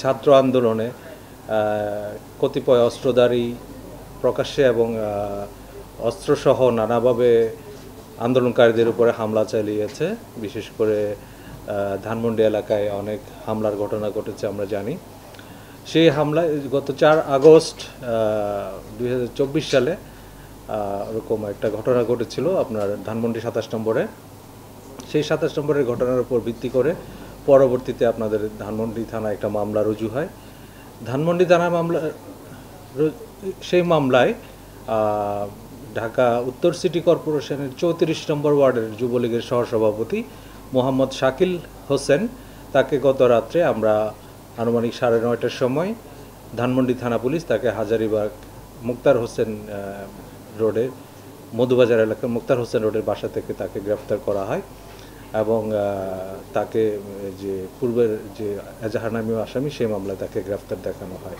ছাত্র আন্দোলনে কতিপয় অস্ত্রধারী প্রকাশ্যে এবং অস্ত্রসহ নানাভাবে আন্দোলনকারীদের উপরে হামলা চালিয়েছে। বিশেষ করে ধানমন্ডি এলাকায় অনেক হামলার ঘটনা ঘটেছে আমরা জানি। সেই হামলায় গত 4 আগস্ট 2024 সালে ওরকম একটা ঘটনা ঘটেছিল আপনার ধানমন্ডি 27 নম্বরে। সেই 27 নম্বরের ঘটনার উপর ভিত্তি করে পরবর্তীতে আপনাদের ধানমন্ডি থানায় একটা মামলা রুজু হয়। ধানমন্ডি থানার মামলা, সেই মামলায় ঢাকা উত্তর সিটি কর্পোরেশনের 34 নম্বর ওয়ার্ডের যুবলীগের সহসভাপতি মোহাম্মদ শাকিল হোসেন, তাকে গত রাত্রে আমরা আনুমানিক 9:30টার সময় ধানমন্ডি থানা পুলিশ তাকে হাজারীবাগ মুক্তার হোসেন রোডের মধুবাজার এলাকার মুক্তার হোসেন রোডের বাসা থেকে তাকে গ্রেফতার করা হয় এবং তাকে যে পূর্বের যে এজাহার নামীয় আসামি সেই মামলায় তাকে গ্রেফতার দেখানো হয়।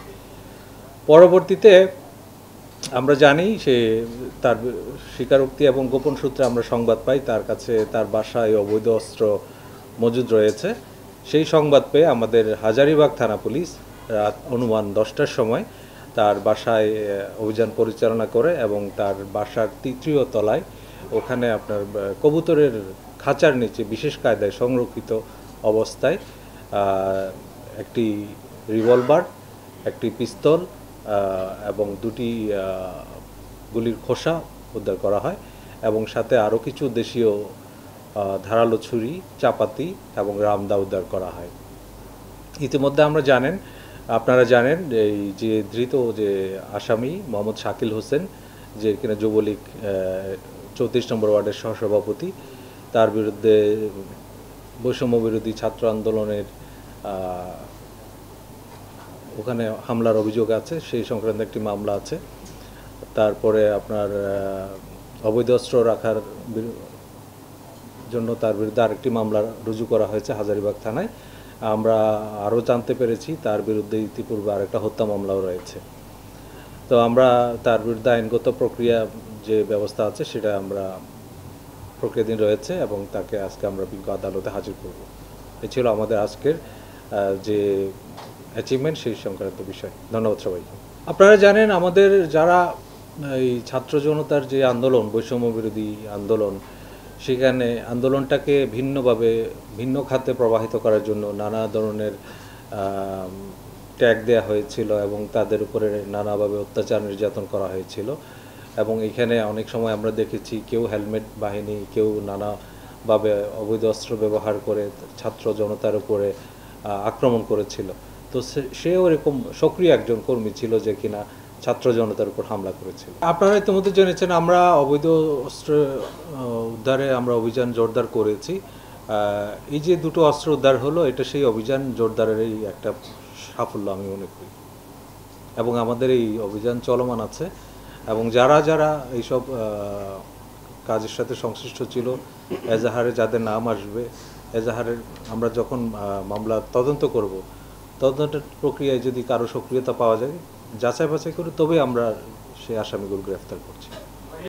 পরবর্তীতে আমরা জানি সে তার স্বীকারোক্তি এবং গোপন সূত্রে আমরা সংবাদ পাই তার কাছে তার বাসায় অবৈধ অস্ত্র মজুদ রয়েছে। সেই সংবাদ পেয়ে আমাদের হাজারীবাগ থানা পুলিশ রাত অনুমান 10টার সময় তার বাসায় অভিযান পরিচালনা করে এবং তার বাসার 3য় তলায় ওখানে আপনার কবুতরের খাঁচার নিচে বিশেষ কায়দায় সংরক্ষিত অবস্থায় একটি রিভলভার, একটি পিস্তল এবং 2টি গুলির খোসা উদ্ধার করা হয় এবং সাথে আরও কিছু দেশীয় ধারালো ছুরি, চাপাতি এবং রামদা উদ্ধার করা হয়। ইতিমধ্যে আপনারা জানেন এই যে ধৃত যে আসামি মোহাম্মদ শাকিল হোসেন, যে কিনা যুবলীগ 34 নম্বর ওয়ার্ডের সহসভাপতি, তার বিরুদ্ধে বৈষম্য বিরোধী ছাত্র আন্দোলনের ওখানে হামলার অভিযোগ আছে, সেই সংক্রান্ত একটি মামলা আছে। তারপরে আপনার অবৈধ অস্ত্র রাখার জন্য তার বিরুদ্ধে আরেকটি মামলা রুজু করা হয়েছে হাজারীবাগ থানায়। আমরা আরও জানতে পেরেছি তার বিরুদ্ধে ইতিপূর্বে আরেকটা হত্যা মামলাও রয়েছে। তো আমরা তার বিরুদ্ধে আইনগত প্রক্রিয়া যে ব্যবস্থা আছে সেটা আমরা প্রক্রিয়াধীন রয়েছে এবং তাকে আজকে আমরা বিজ্ঞ আদালতে হাজির করব। এই ছিল আমাদের আজকের যে অ্যাচিভমেন্ট সেই সংক্রান্ত বিষয়। ধন্যবাদ সবাইকে। আপনারা জানেন আমাদের যারা এই ছাত্র জনতার যে আন্দোলন, বৈষম্য বিরোধী আন্দোলন, সেখানে আন্দোলনটাকে ভিন্নভাবে ভিন্ন খাতে প্রবাহিত করার জন্য নানা ধরনের ট্যাগ দেওয়া হয়েছিল এবং তাদের উপরে নানাভাবে অত্যাচার নির্যাতন করা হয়েছিল এবং এখানে অনেক সময় আমরা দেখেছি কেউ হেলমেট বাহিনী, কেউ নানাভাবে অবৈধ অস্ত্র ব্যবহার করে ছাত্র জনতার উপরে আক্রমণ করেছিল। তো সেও এরকম সক্রিয় একজন কর্মী ছিল যে কিনা ছাত্র জনতার উপর হামলা করেছিল। আপনারা ইতিমধ্যে জেনেছেন আমরা অবৈধ অস্ত্র উদ্ধারে আমরা অভিযান জোরদার করেছি। এই যে 2টো অস্ত্র উদ্ধার হলো, এটা সেই অভিযান জোরদারেরই একটা সাফল্য আমি মনে করি এবং আমাদের এই অভিযান চলমান আছে এবং যারা যারা এইসব কাজের সাথে সংশ্লিষ্ট ছিল, এজাহারে যাদের নাম আসবে, এজাহারের আমরা যখন মামলা তদন্ত করব, তদন্তের প্রক্রিয়ায় যদি কারো সক্রিয়তা পাওয়া যায়, যাচাই বাছাই করে তবেই আমরা সেই আসামিগুলো গ্রেফতার করছি।